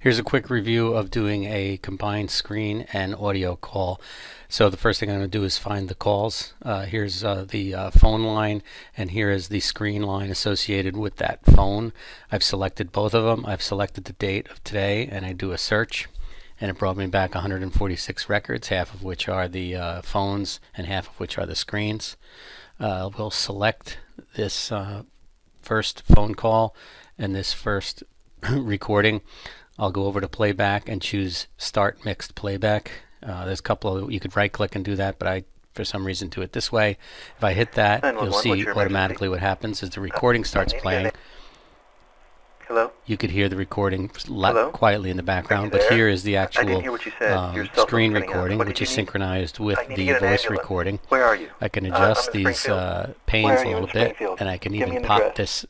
Here's a quick review of doing a combined screen and audio call. So the first thing I'm going to do is find the calls. Here's the phone line, and here is the screen line associated with that phone. I've selected both of them. I've selected the date of today, and I do a search, and it brought me back 146 records, half of which are the phones and half of which are the screens. We'll select this first phone call and this first recording. I'll go over to Playback and choose Start Mixed Playback. There's a couple of, you could right click and do that, but I for some reason do it this way. If I hit that, you'll see automatically what happens is the recording starts playing. Hello? You could hear the recording quietly in the background, but here is the actual screen recording, which is synchronized with the voice recording. Where are you? I can adjust these panes a little bit, and I can even pop this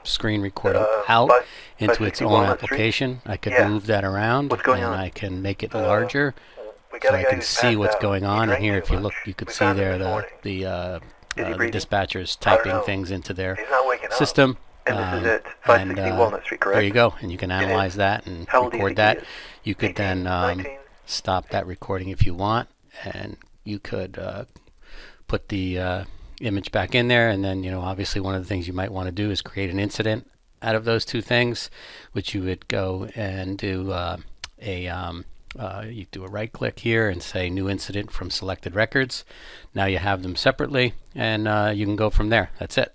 screen recording out into its own application. I could move that around, and I can make it larger, so I can see what's going on. And here, if you look, you could see there the dispatchers typing things into their system. And this is it, 516 Walnut Street, correct? There you go, and you can analyze that and record that. You could then stop that recording if you want, and you could put the image back in there, and then, obviously one of the things you might want to do is create an incident out of those two things, which you would go and do you do a right click here and say new incident from selected records. Now you have them separately, and you can go from there. That's it.